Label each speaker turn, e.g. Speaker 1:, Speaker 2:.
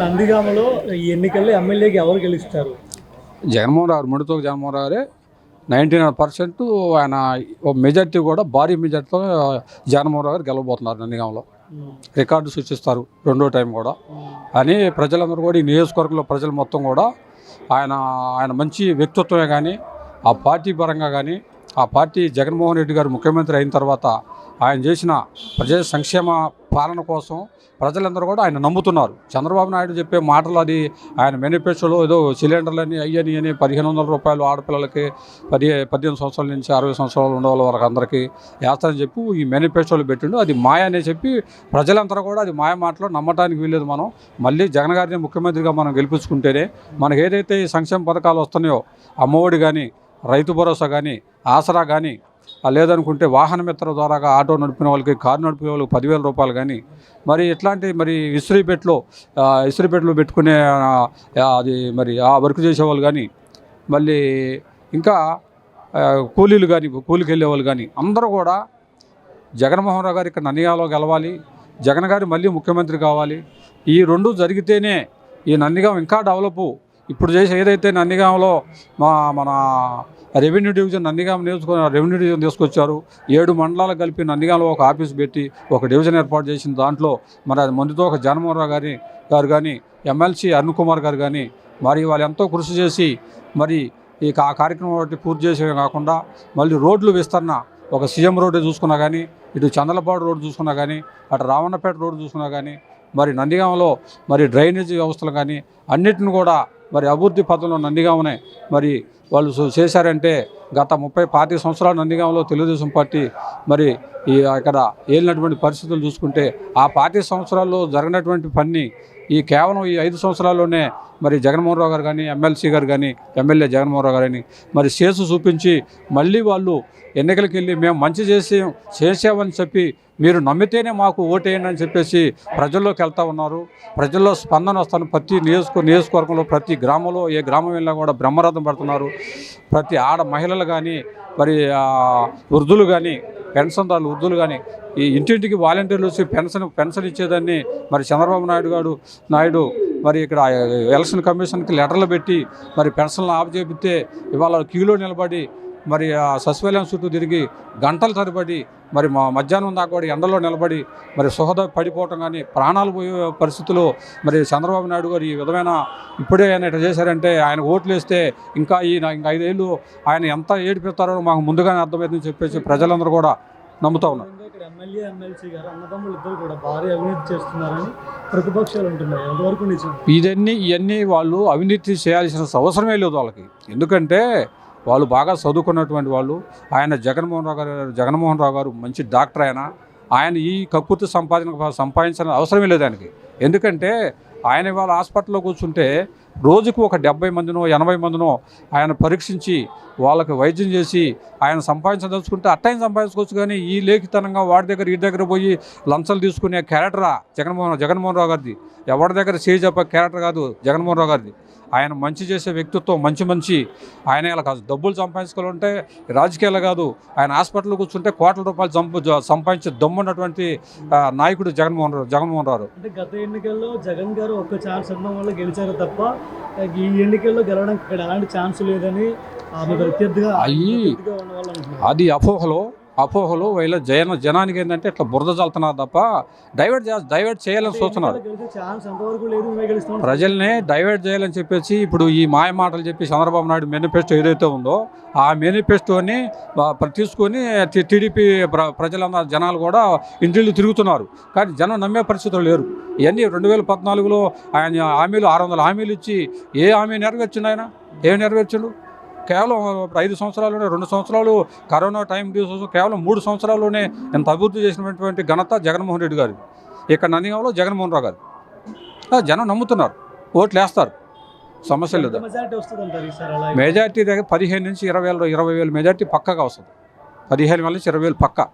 Speaker 1: నందిగామలో ఈ ఎన్నికల్లో ఎమ్మెల్యేకి ఎవరు గెలుస్తారు?
Speaker 2: జగన్మోహన్ రావు ముడితో జగన్మోహన్ రావు 99% ఆయన మెజార్టీ కూడా భారీ మెజార్టీతో జగన్మోహన్ రావు గారు గెలవబోతున్నారు. నందిగామలో రికార్డు సృష్టిస్తారు రెండో టైం కూడా అని ప్రజలందరూ కూడా, ఈ నియోజకవర్గంలో ప్రజలు మొత్తం కూడా ఆయన ఆయన మంచి వ్యక్తిత్వమే కానీ, ఆ పార్టీ పరంగా కానీ, ఆ పార్టీ జగన్మోహన్ రెడ్డి గారు ముఖ్యమంత్రి అయిన తర్వాత ఆయన చేసిన ప్రజా సంక్షేమ పాలన కోసం ప్రజలందరూ కూడా ఆయన నమ్ముతున్నారు. చంద్రబాబు నాయుడు చెప్పే మాటలు, అది ఆయన మేనిఫెస్టోలో ఏదో సిలిండర్లని అయ్యని అని 1500 రూపాయలు ఆడపిల్లలకి 18 సంవత్సరాల నుంచి 60 సంవత్సరాలు ఉండే వాళ్ళ అందరికీ వేస్తానని చెప్పి ఈ మేనిఫెస్టోలో పెట్టిండు. అది మాయ అని చెప్పి ప్రజలందరూ కూడా అది మాయ మాటలో నమ్మటానికి వీల్లేదు. మనం మళ్ళీ జగన్ గారిని ముఖ్యమంత్రిగా మనం గెలిపించుకుంటేనే మనకు ఏదైతే ఈ సంక్షేమ పథకాలు వస్తున్నాయో, అమ్మఒడి కానీ, రైతు భరోసా కానీ, ఆసరా కానీ, లేదనుకుంటే వాహన మిత్ర ద్వారా ఆటో నడిపిన వాళ్ళకి, కారు నడిపిన వాళ్ళకి 10,000 రూపాయలు కానీ, మరి ఇట్లాంటి మరి ఇస్త్రీపేటలో పెట్టుకునే అది మరి ఆ వర్క్ చేసేవాళ్ళు కానీ, మళ్ళీ ఇంకా కూలీలు కానీ, కూలికి వెళ్ళేవాళ్ళు కానీ అందరూ కూడా జగన్మోహన్ రావు గారు ఇక్కడ నందిగామలో గెలవాలి, జగన్ గారు మళ్ళీ ముఖ్యమంత్రి కావాలి. ఈ రెండు జరిగితేనే ఈ నందిగామ ఇంకా డెవలపు. ఇప్పుడు చేసి ఏదైతే నందిగామలో మన revenue division, Nandigama revenue division తీసుకొచ్చారు. 7 మండలాలు కలిపి నందిగామలో ఒక ఆఫీస్ పెట్టి ఒక డివిజన్ ఏర్పాటు చేసిన దాంట్లో మరి అది ముందుతో ఒక జగన్మోహన్ రావు గారు కానీ, ఎమ్మెల్సీ అరుణ్ కుమార్ గారు కానీ, మరి వాళ్ళు ఎంతో కృషి చేసి మరి ఇక ఆ కార్యక్రమం ఒకటి పూర్తి చేసే కాకుండా మళ్ళీ రోడ్లు విస్తరణ, ఒక సీఎం రోడ్డు చూసుకున్నా కానీ, ఇటు చందలపాడు రోడ్డు చూసుకున్నా కానీ, అటు రావణపేట రోడ్డు చూసుకున్నా కానీ, మరి నందిగామలో మరి డ్రైనేజీ వ్యవస్థలు కానీ అన్నిటిని కూడా మరి అభివృద్ధి పథంలో నందిగామనే మరి వాళ్ళు చేశారంటే, గత 30-25 సంవత్సరాలు నందిగామలో తెలుగుదేశం పార్టీ మరి ఇక్కడ ఏలినటువంటి పరిస్థితులు చూసుకుంటే, ఆ 25 సంవత్సరాల్లో జరిగినటువంటి పని ఈ కేవలం ఈ 5 సంవత్సరాల్లోనే మరి జగన్మోహన్ రావు గారు కానీ, ఎమ్మెల్సీ గారు కానీ, ఎమ్మెల్యే జగన్మోహన్ రావు గారని మరి చేసి చూపించి మళ్ళీ వాళ్ళు ఎన్నికలకు వెళ్ళి మేము మంచి చేసామని చెప్పి మీరు నమ్మితేనే మాకు ఓటేయండి అని చెప్పేసి ప్రజల్లోకి వెళ్తూ ఉన్నారు. ప్రజల్లో స్పందన వస్తాను. ప్రతి నియోజకవర్గంలో ప్రతి గ్రామంలో ఏ గ్రామం వెళ్ళినా కూడా బ్రహ్మరథం పడుతున్నారు. ప్రతి మహిళలు కానీ, మరి వృద్ధులు కానీ, పెన్షన్దారులు వృద్ధులు కానీ, ఈ ఇంటింటికి వాలంటీర్లు వచ్చి పెన్షన్ ఇచ్చేదాన్ని మరి చంద్రబాబు నాయుడు మరి ఇక్కడ ఎలక్షన్ కమిషన్కి లెటర్లు పెట్టి మరి పెన్షన్లు ఆపుచేపితే ఇవాళ క్యూలో నిలబడి మరి సచివాలయం చుట్టూ తిరిగి గంటల తరబడి మరి మధ్యాహ్నం దాకా కూడా ఎండలో నిలబడి మరి సుహద పడిపోవటం కానీ, ప్రాణాలు పోయే పరిస్థితుల్లో మరి చంద్రబాబు నాయుడు గారు ఈ విధమైన ఇప్పుడే ఆయన ఇట్లా చేశారంటే, ఆయన ఓట్లు వేస్తే ఇంకా 5 ఏళ్ళు ఆయన ఎంత ఏడిపిస్తారో మాకు ముందుగానే అర్థమైందని చెప్పేసి ప్రజలందరూ కూడా నమ్ముతా ఉన్నారు.
Speaker 1: ఎమ్మెల్యే, ఎమ్మెల్సీ గారు అన్నదమ్ములు ఇద్దరు కూడా భారీ అవినీతి చేస్తున్నారని ప్రతిపక్షాలు ఉంటున్నాయి. ఎంతవరకు నిజం?
Speaker 2: ఇవన్నీ వాళ్ళు అవినీతి చేయాల్సిన అవసరమే లేదు వాళ్ళకి. ఎందుకంటే వాళ్ళు బాగా చదువుకున్నటువంటి వాళ్ళు. ఆయన జగన్మోహన్ రావు గారు మంచి డాక్టర్. ఆయన ఈ కక్కుర్తి సంపాదించిన అవసరమే లేదు ఆయనకి. ఎందుకంటే ఆయన ఇవాళ హాస్పిటల్లో కూర్చుంటే రోజుకు ఒక 70 మందినో 80 మందినో ఆయన పరీక్షించి వాళ్ళకి వైద్యం చేసి ఆయన సంపాదించదలుచుకుంటే అట్టైన సంపాదించుకోవచ్చు. కానీ ఈ లేఖితనంగా వాడి దగ్గర ఈ దగ్గర పోయి లంచాలు తీసుకునే క్యారెక్టరా జగన్మోహన్ రావు గారిది. ఎవరి దగ్గర చేయి చెప్పే క్యారెక్టర్ కాదు జగన్మోహన్ రావు గారిది. ఆయన మంచి చేసే వ్యక్తిత్వం, మంచి ఆయన ఇలా కాదు. డబ్బులు సంపాదించుకోవాలంటే రాజకీయాలు కాదు. ఆయన హాస్పిటల్లో కూర్చుంటే కోట్ల రూపాయలు సంపాదించే దమ్మున్నటువంటి నాయకుడు జగన్మోహన్ రావు.
Speaker 1: అంటే గత ఎన్నికల్లో జగన్ గారు ఒక్క ఛాన్స్ ఇవ్వడం వల్ల గెలిచారు తప్ప ఈ ఎన్నికల్లో గెలవడానికి ఇక్కడ ఎలాంటి ఛాన్స్ లేదని
Speaker 2: అది అపోహలో వీళ్ళ జనానికి ఏంటంటే ఇట్లా బురద చల్లుతున్నారు తప్ప డైవర్ట్ చేయాలని చూస్తున్నారు. ప్రజల్ని డైవర్ట్ చేయాలని చెప్పేసి ఇప్పుడు ఈ మాయ మాటలు చెప్పి చంద్రబాబు నాయుడు మేనిఫెస్టో ఏదైతే ఉందో ఆ మేనిఫెస్టోని తీసుకొని టీడీపీ ప్రజలందరూ జనాలు కూడా ఇంటిళ్ళు తిరుగుతున్నారు. కానీ జనం నమ్మే పరిస్థితులు లేరు. ఇవన్నీ 2014లో ఆయన హామీలు 600 హామీలు ఇచ్చి ఏ హామీ నెరవేర్చిండు? ఆయన ఏమి నెరవేర్చిండు? కేవలం 5 సంవత్సరాల్లోనే, 2 సంవత్సరాలు కరోనా టైం తీసుకోసం కేవలం 3 సంవత్సరాల్లోనే ఎంత అభివృద్ధి చేసినటువంటి ఘనత జగన్మోహన్ రెడ్డి గారు. ఇక్కడ నందిగామలో జగన్మోహన్ రావు గారు. జనం నమ్ముతున్నారు, ఓట్లు వేస్తారు, సమస్య లేదు. మెజార్టీ దగ్గర 15 నుంచి 20,000 మెజార్టీ పక్కాగా వస్తుంది. 15,000 నుంచి 20,000 పక్కా.